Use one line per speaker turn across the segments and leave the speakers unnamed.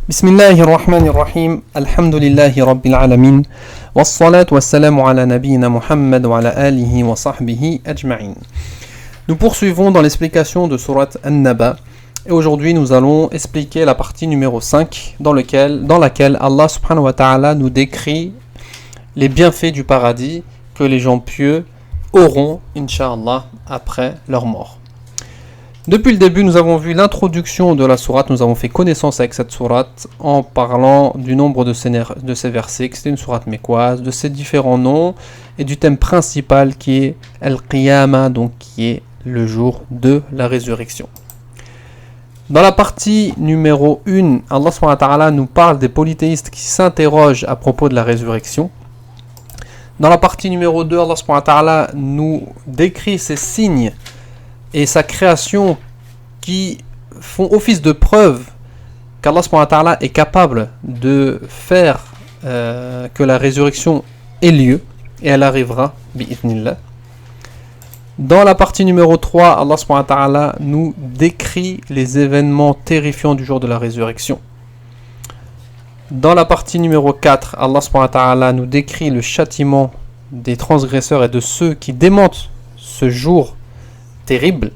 بسم الله الرحمن الرحيم الحمد لله رب العالمين والصلاة والسلام على نبينا محمد وعلى آله وصحبه أجمعين. Nous poursuivons dans l'explication de Sourate An-Naba et aujourd'hui nous allons expliquer la partie numéro 5 dans laquelle Allah subhanahu wa ta'ala nous décrit les bienfaits du paradis que les gens pieux auront, Inch'Allah, après leur mort. Depuis le début, nous avons vu l'introduction de la sourate, nous avons fait connaissance avec cette sourate en parlant du nombre de ces versets, que c'était une sourate mécoise, de ses différents noms et du thème principal qui est Al-Qiyama, donc qui est le jour de la résurrection. Dans la partie numéro 1, Allah subhanahu wa ta'ala nous parle des polythéistes qui s'interrogent à propos de la résurrection. Dans la partie numéro 2, Allah subhanahu wa ta'ala nous décrit ces signes et sa création qui font office de preuve qu'Allah subhanahu wa ta'ala est capable de faire que la résurrection ait lieu et elle arrivera bi'idhnillah. Dans la partie numéro 3, Allah subhanahu wa ta'ala nous décrit les événements terrifiants du jour de la résurrection. Dans la partie numéro 4, Allah subhanahu wa ta'ala nous décrit le châtiment des transgresseurs et de ceux qui démentent ce jour terrible.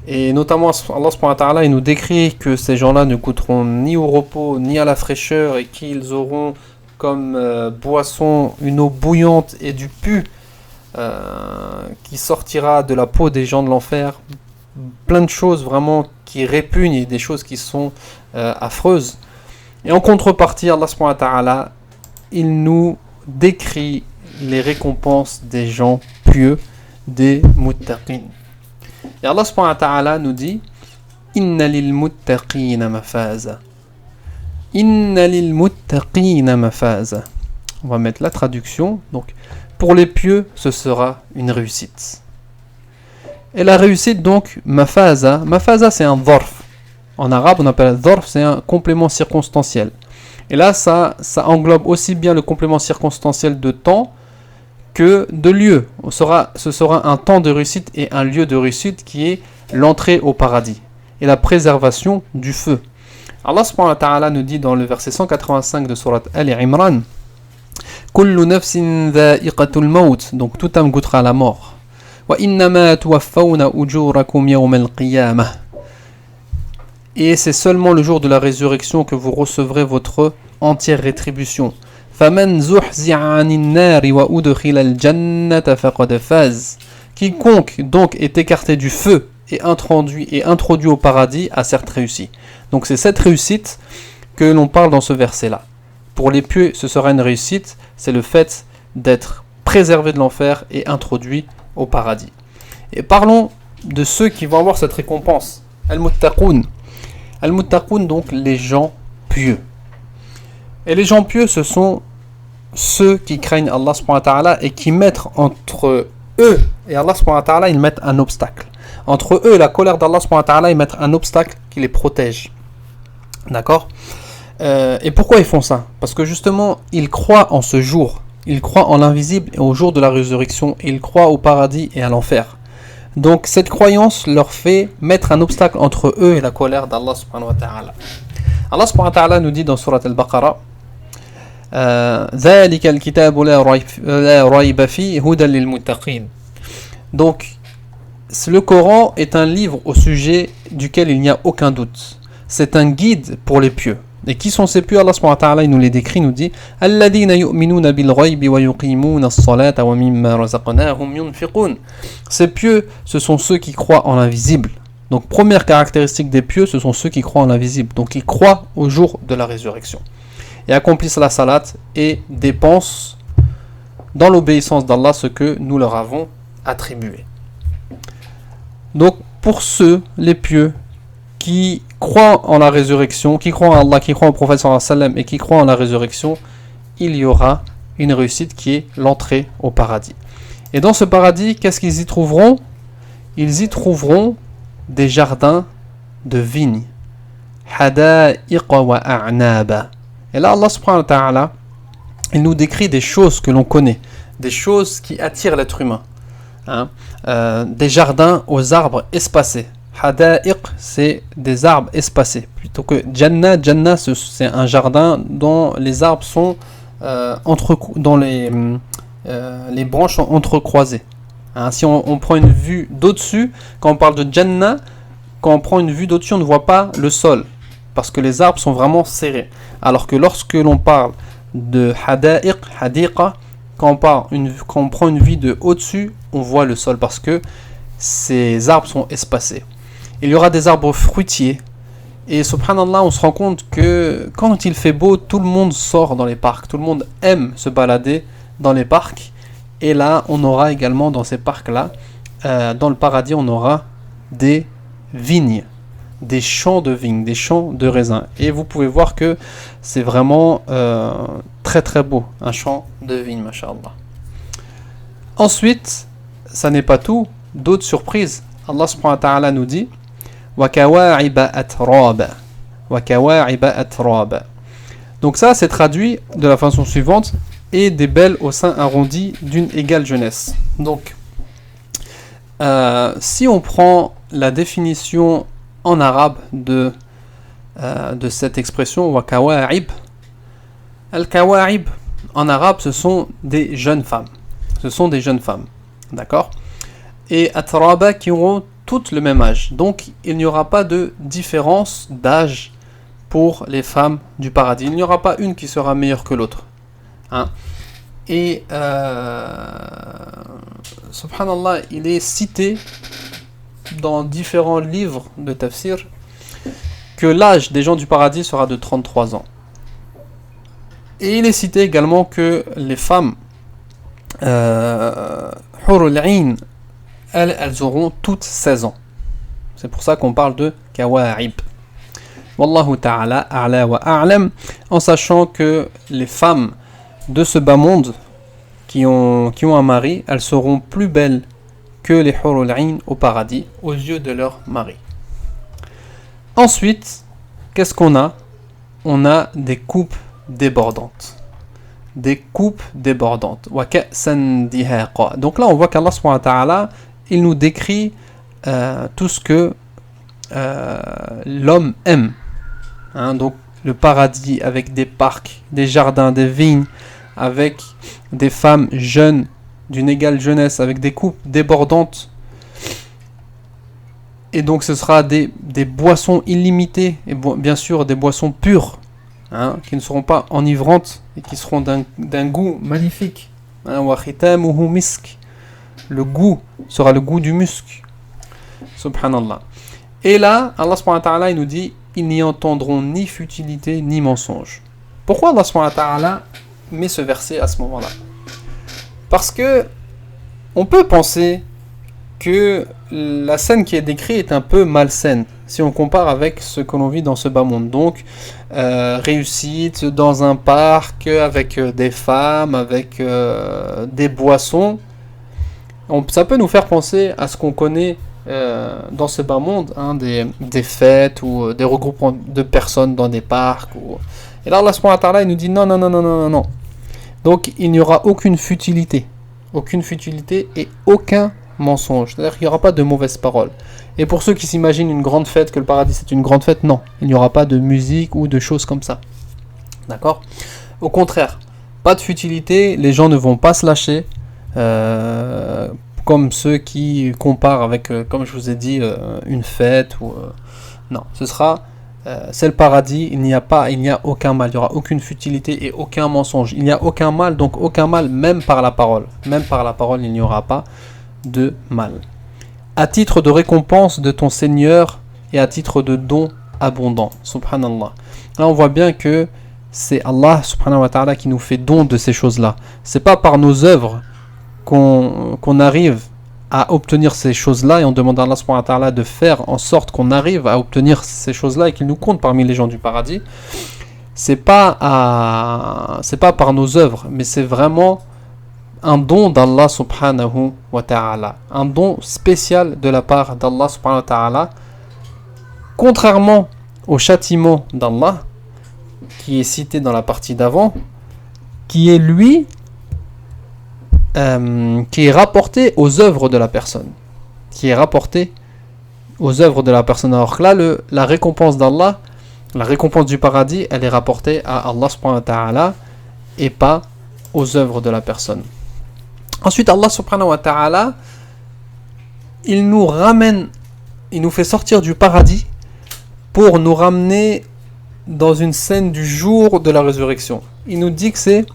Et notamment Allah subhanahu wa ta'ala il nous décrit que ces gens-là ne goûteront ni au repos ni à la fraîcheur et qu'ils auront comme boisson une eau bouillante et du pu qui sortira de la peau des gens de l'enfer. Plein de choses vraiment qui répugnent et des choses qui sont affreuses. Et en contrepartie, Allah subhanahu wa ta'ala il nous décrit les récompenses des gens pieux, des muttaqin. Et Allah subhanahu wa ta'ala nous dit Inna lil muttaqina mafaza. Inna lil muttaqina mafaza. On va mettre la traduction. Donc, pour les pieux, ce sera une réussite. Et la réussite, donc, mafaza. Mafaza, c'est un dharf. En arabe, on appelle dharf, c'est un complément circonstanciel. Et là, ça englobe aussi bien le complément circonstanciel de temps que de lieu. Ce sera un temps de réussite et un lieu de réussite qui est l'entrée au paradis et la préservation du feu. Allah subhanahu wa ta'ala nous dit dans le verset 185 de sourate Al-Imran Kullu nafsin dha'iqatul maut, donc tout âme goûtera la mort. Wa innama tuwaffawna ujurakum yawm al-qiyamah. Et c'est seulement le jour de la résurrection que vous recevrez votre entière rétribution. Quiconque donc est écarté du feu et introduit au paradis a certes réussi. Donc c'est cette réussite que l'on parle dans ce verset-là. Pour les pieux, ce sera une réussite, c'est le fait d'être préservé de l'enfer et introduit au paradis. Et parlons de ceux qui vont avoir cette récompense. Al-Muttaqun. Al-Muttaqun, donc les gens pieux. Et les gens pieux, ce sont ceux qui craignent Allah subhanahu wa ta'ala et qui mettent entre eux et Allah subhanahu wa ta'ala, ils mettent un obstacle. Entre eux et la colère d'Allah subhanahu wa ta'ala, ils mettent un obstacle qui les protège. D'accord ? Et pourquoi ils font ça ? Parce que justement, ils croient en ce jour. Ils croient en l'invisible et au jour de la résurrection. Et ils croient au paradis et à l'enfer. Donc cette croyance leur fait mettre un obstacle entre eux et la colère d'Allah subhanahu wa ta'ala. Allah subhanahu wa ta'ala nous dit dans Sourate Al-Baqarah ذَلِكَ الْكِتَابُ لَا رَيْبَ فِيهِ هُدًى لِلْمُتَّقِينَ. Donc le Coran est un livre au sujet duquel il n'y a aucun doute. C'est un guide pour les pieux. Et qui sont ces pieux? Allah subhanahu wa ta'ala il nous les décrit, nous dit الَّذِينَ يُؤْمِنُونَ بِالْغَيْبِ وَيُقِيمُونَ الصَّلَاةَ وَمِمَّا رَزَقْنَاهُمْ يُنْفِقُونَ. Ces pieux, ce sont ceux qui croient en l'invisible. Donc première caractéristique des pieux, ce sont ceux qui croient en l'invisible. Donc ils croient au jour de la résurrection. Et accomplissent la salat et dépensent dans l'obéissance d'Allah ce que nous leur avons attribué. Donc pour ceux, les pieux, qui croient en la résurrection, qui croient en Allah, qui croient au prophète sallallahu alayhi wa sallam et qui croient en la résurrection, il y aura une réussite qui est l'entrée au paradis. Et dans ce paradis, qu'est-ce qu'ils y trouveront? Ils y trouveront des jardins de vignes. Hada'iqa wa a'naba. Et là, Allah subhanahu wa ta'ala, il nous décrit des choses que l'on connaît, des choses qui attirent l'être humain. Des jardins aux arbres espacés. Hada'iq, c'est des arbres espacés. Plutôt que Jannah, Jannah, c'est un jardin dont les arbres sont dont les branches sont entrecroisées. Hein, si on prend une vue d'au-dessus, quand on parle de Jannah, quand on prend une vue d'au-dessus, on ne voit pas le sol. Parce que les arbres sont vraiment serrés. Alors que lorsque l'on parle de Hada'iq, Hadiqa, quand on prend une vue de au-dessus, on voit le sol parce que ces arbres sont espacés. Il y aura des arbres fruitiers. Et subhanallah, on se rend compte que quand il fait beau, tout le monde sort dans les parcs. Tout le monde aime se balader dans les parcs. Et là, on aura également dans ces parcs-là, dans le paradis, on aura des vignes, des champs de vignes, des champs de raisins. Et vous pouvez voir que c'est vraiment très très beau, un champ de vignes, masha'Allah. Ensuite, ça n'est pas tout. D'autres surprises. Allah subhanahu wa ta'ala nous dit وَكَوَاعِبَ أَتْرَابًا وَكَوَاعِبَ أَتْرَابًا. Donc ça, c'est traduit de la façon suivante: et des belles au sein arrondi d'une égale jeunesse. Donc, si on prend la définition en arabe de cette expression وَكَوَاعِب, al-kawa'ib en arabe, ce sont des jeunes femmes. Ce sont des jeunes femmes. D'accord? Et atraba qui auront toutes le même âge. Donc il n'y aura pas de différence d'âge pour les femmes du paradis. Il n'y aura pas une qui sera meilleure que l'autre. Hein? Et subhanallah, il est cité dans différents livres de tafsir que l'âge des gens du paradis sera de 33 ans. Et il est cité également que les femmes Hurul 'Ain, elles auront toutes 16 ans. C'est pour ça qu'on parle de Kawa'ib. Wallahu ta'ala a'la wa a'lam, en sachant que les femmes de ce bas monde qui ont un mari, elles seront plus belles que les Hurul 'Ain au paradis aux yeux de leur mari. Ensuite, qu'est-ce qu'on a? On a des coupes débordantes. Des coupes débordantes. Donc là, on voit qu'Allah subhanahu wa ta'ala, il nous décrit tout ce que l'homme aime. Hein, donc le paradis avec des parcs, des jardins, des vignes, avec des femmes jeunes d'une égale jeunesse, avec des coupes débordantes. Et donc ce sera des boissons illimitées, et bien sûr des boissons pures, hein, qui ne seront pas enivrantes et qui seront d'un goût magnifique. Wa khitamuhu misk. Le goût sera le goût du musc. Subhanallah. Et là, Allah subhanahu wa ta'ala, il nous dit: ils n'y entendront ni futilité ni mensonge. Pourquoi Allah subhanahu wa ta'ala met ce verset à ce moment-là? Parce que on peut penser que la scène qui est décrite est un peu malsaine si on compare avec ce que l'on vit dans ce bas monde. Donc réussite dans un parc avec des femmes, avec des boissons, ça peut nous faire penser à ce qu'on connaît dans ce bas monde, hein, des fêtes ou des regroupements de personnes dans des parcs. Et là Allah subhanahu wa ta'ala, il nous dit non. Donc il n'y aura aucune futilité et aucun mensonge, c'est-à-dire qu'il n'y aura pas de mauvaises paroles. Et pour ceux qui s'imaginent une grande fête, que le paradis c'est une grande fête, non, il n'y aura pas de musique ou de choses comme ça. D'accord? Au contraire, pas de futilité, les gens ne vont pas se lâcher, comme ceux qui comparent avec, comme je vous ai dit, une fête ou non, ce sera c'est le paradis, il n'y a aucun mal, il n'y aura aucune futilité et aucun mensonge. Il n'y a aucun mal, donc aucun mal, même par la parole. Même par la parole, il n'y aura pas de mal. À titre de récompense de ton Seigneur et à titre de don abondant. Subhanallah. Là, on voit bien que c'est Allah subhanahu wa ta'ala qui nous fait don de ces choses-là. C'est pas par nos œuvres qu'on arrive à obtenir ces choses-là, et on demande à Allah subhanahu wa ta'ala de faire en sorte qu'on arrive à obtenir ces choses-là et qu'il nous compte parmi les gens du paradis. C'est pas par nos œuvres, mais c'est vraiment un don d'Allah subhanahu wa ta'ala, un don spécial de la part d'Allah subhanahu wa ta'ala, contrairement au châtiment d'Allah qui est cité dans la partie d'avant, qui est lui qui est rapporté aux œuvres de la personne, qui est rapporté aux œuvres de la personne. Alors que là, la récompense d'Allah, la récompense du paradis, elle est rapportée à Allah subhanahu wa ta'ala et pas aux œuvres de la personne. Ensuite, Allah subhanahu wa ta'ala, il nous ramène, il nous fait sortir du paradis pour nous ramener dans une scène du jour de la résurrection. Il nous dit que c'est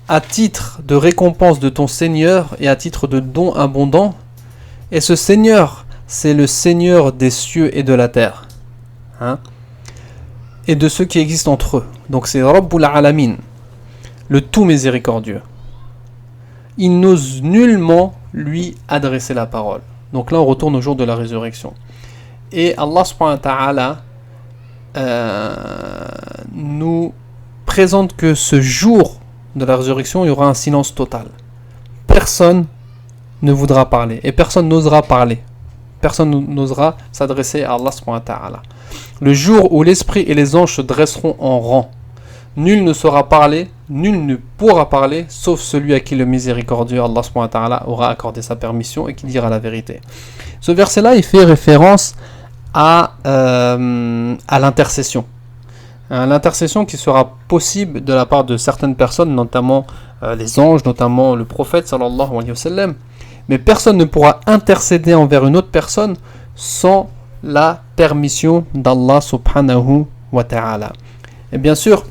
à titre de récompense de ton Seigneur et à titre de don abondant. Et ce Seigneur, c'est le Seigneur des cieux et de la terre. Et de ceux qui existent entre eux. Donc c'est Rabbul Alamin, le tout miséricordieux. Il n'ose nullement lui adresser la parole. Donc là on retourne au jour de la résurrection. Et Allah subhanahu wa ta'ala nous présente que ce jour de la résurrection, il y aura un silence total. Personne ne voudra parler et personne n'osera parler. Personne n'osera s'adresser à Allah subhanahu wa ta'ala. Le jour où l'esprit et les anges se dresseront en rang, nul ne saura parler, nul ne pourra parler, sauf celui à qui le miséricordieux Allah subhanahu wa ta'ala aura accordé sa permission et qui dira la vérité. Ce verset-là, il fait référence à l'intercession. L'intercession qui sera possible de la part de certaines personnes, notamment les anges, notamment le prophète sallallahu alayhi wa sallam. Mais personne ne pourra intercéder envers une autre personne sans la permission d'Allah subhanahu wa ta'ala. Et bien sûr,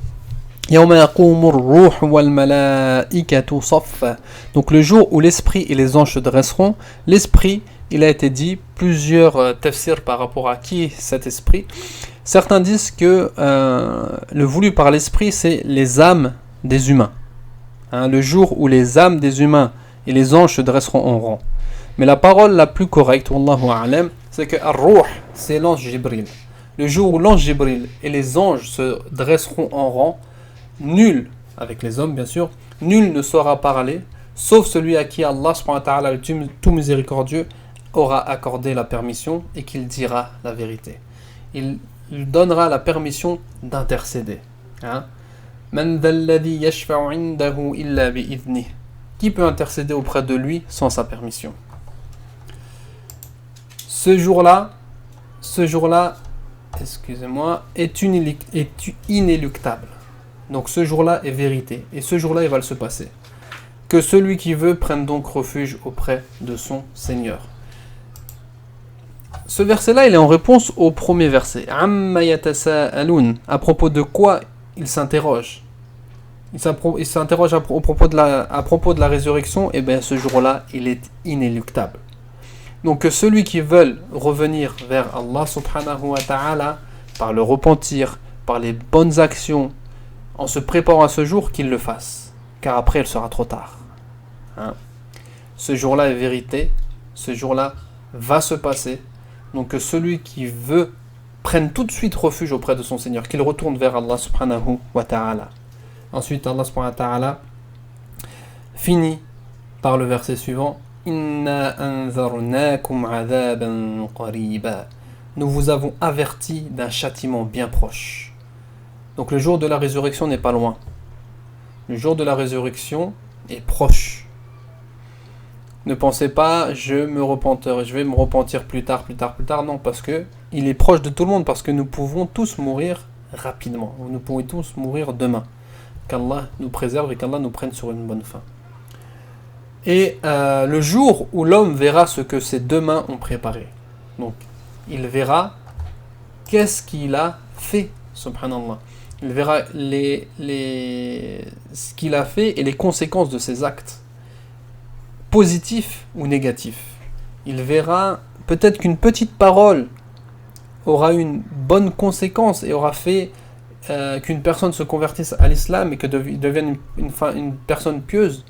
donc le jour où l'esprit et les anges se dresseront, l'esprit, il a été dit plusieurs tafsirs par rapport à qui est cet esprit. Certains disent que le voulu par l'esprit, c'est les âmes des humains. Le jour où les âmes des humains et les anges se dresseront en rang. Mais la parole la plus correcte, wallahu a'lam, c'est que Ar-Ruh, c'est l'ange Jibril. Le jour où l'ange Jibril et les anges se dresseront en rang, nul, avec les hommes bien sûr, nul ne saura parler, sauf celui à qui Allah subhanahu wa ta'ala, le tout miséricordieux, aura accordé la permission et qu'il dira la vérité. Il donnera la permission d'intercéder. Man dhalladhi yashfa'u 'indahu illa bi'idhnih. Qui peut intercéder auprès de lui sans sa permission? Ce jour-là, excusez-moi, est inéluctable. Donc ce jour-là est vérité. Et ce jour-là, il va se passer. Que celui qui veut prenne donc refuge auprès de son Seigneur. Ce verset-là, il est en réponse au premier verset. Amma yatasa'alun. À propos de quoi il s'interroge? Il s'interroge à propos de la résurrection. Et bien ce jour-là, il est inéluctable. Donc que celui qui veut revenir vers Allah subhanahu wa ta'ala par le repentir, par les bonnes actions, en se préparant à ce jour, qu'il le fasse. Car après, il sera trop tard. Ce jour-là est vérité. Ce jour-là va se passer. Donc que celui qui veut prenne tout de suite refuge auprès de son Seigneur, qu'il retourne vers Allah subhanahu wa ta'ala. Ensuite, Allah subhanahu wa ta'ala finit par le verset suivant. Inna anzarnakum adhaban qariba. Nous vous avons averti d'un châtiment bien proche. Donc le jour de la résurrection n'est pas loin. Le jour de la résurrection est proche. Ne pensez pas, je vais me repentir plus tard. Non, parce que il est proche de tout le monde, parce que nous pouvons tous mourir rapidement. Nous pouvons tous mourir demain. Qu'Allah nous préserve et qu'Allah nous prenne sur une bonne fin. Et le jour où l'homme verra ce que ses deux mains ont préparé. Donc, il verra qu'est-ce qu'il a fait, subhanallah. Il verra ce qu'il a fait et les conséquences de ses actes, positifs ou négatifs. Il verra peut-être qu'une petite parole aura une bonne conséquence et aura fait qu'une personne se convertisse à l'islam et que devienne une personne pieuse.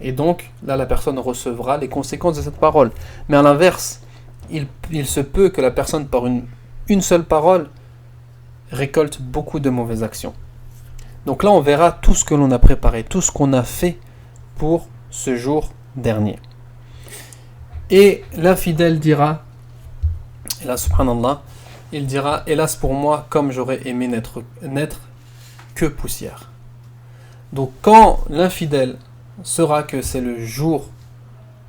Et donc, là, la personne recevra les conséquences de cette parole. Mais à l'inverse, il se peut que la personne, par une seule parole, récolte beaucoup de mauvaises actions. Donc là, on verra tout ce que l'on a préparé, tout ce qu'on a fait pour ce jour dernier. Et l'infidèle dira, et là, subhanallah, il dira, hélas pour moi, comme j'aurais aimé n'être que poussière. Donc quand l'infidèle saura que c'est le jour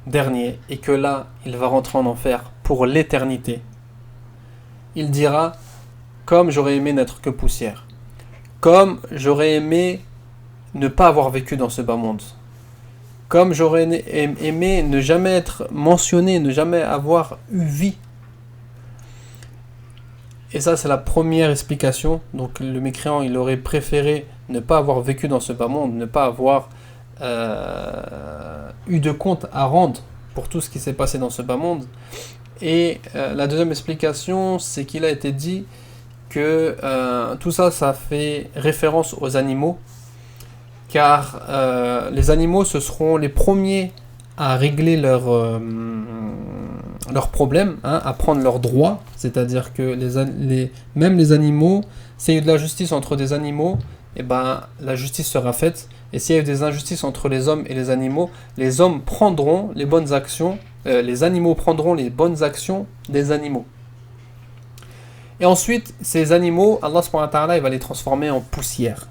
dernier et que là, il va rentrer en enfer pour l'éternité, il dira comme j'aurais aimé n'être que poussière, comme j'aurais aimé ne pas avoir vécu dans ce bas monde, comme j'aurais aimé ne jamais être mentionné, ne jamais avoir eu vie. Et ça, c'est la première explication. Donc le mécréant, il aurait préféré ne pas avoir vécu dans ce bas monde, ne pas avoir eu de compte à rendre pour tout ce qui s'est passé dans ce bas monde. Et la deuxième explication, c'est qu'il a été dit que tout ça, ça fait référence aux animaux, car les animaux, ce seront les premiers à régler leurs problèmes, hein, à prendre leurs droits, c'est-à-dire que même les animaux, s'il y a eu de la justice entre des animaux, et ben, la justice sera faite, et s'il y a eu des injustices entre les hommes et les hommes prendront les bonnes actions, les animaux prendront les bonnes actions des animaux. Et ensuite, ces animaux, Allah subhanahu wa ta'ala, il va les transformer en poussière.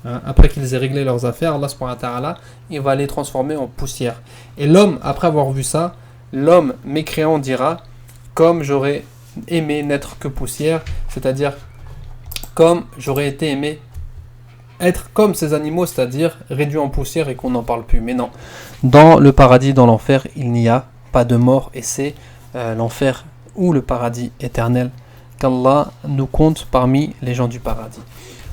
Hein, après qu'ils aient réglé leurs affaires, Allah subhanahu wa ta'ala, il va les transformer en poussière. Et l'homme, après avoir vu ça, l'homme mécréant dira comme j'aurais aimé n'être que poussière, c'est-à-dire comme j'aurais été aimé être comme ces animaux, c'est-à-dire réduit en poussière et qu'on n'en parle plus. Mais non, dans le paradis, dans l'enfer, il n'y a pas de mort, et c'est l'enfer ou le paradis éternel qu'Allah nous compte parmi les gens du paradis.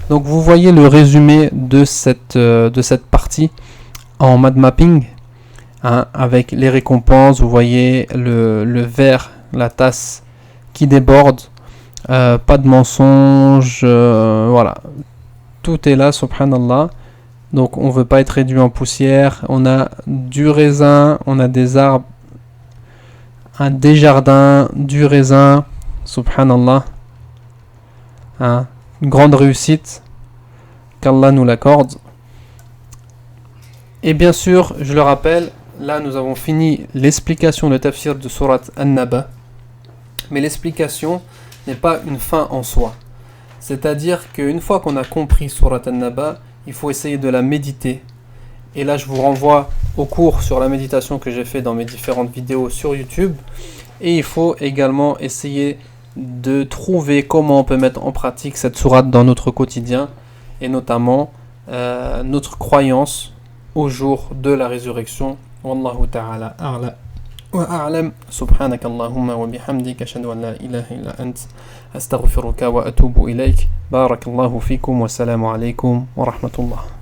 Donc vous voyez le résumé de cette partie en mad mapping, hein, avec les récompenses. Vous voyez le verre, la tasse qui déborde, pas de mensonge, voilà, tout est là, subhanallah. Donc on ne veut pas être réduit en poussière. On a du raisin, on a des arbres, des jardins, du raisin, subhanallah, hein, une grande réussite, qu'Allah nous l'accorde. Et bien sûr, je le rappelle, là nous avons fini l'explication de tafsir de Surat An-Naba, mais l'explication n'est pas une fin en soi. C'est-à-dire qu'une fois qu'on a compris Surat An-Naba, il faut essayer de la méditer. Et là je vous renvoie au cours sur la méditation que j'ai fait dans mes différentes vidéos sur YouTube. Et il faut également essayer de trouver comment on peut mettre en pratique cette sourate dans notre quotidien, et notamment notre croyance au jour de la résurrection. Wallahu ta'ala a'la wa a'lam. Subhanaka Allahumma wa bihamdika ashhadu an la ilaha illa ant astaghfiruka wa atubu ilayk. Barakallahu fikum wa salamu alaykum wa rahmatullah.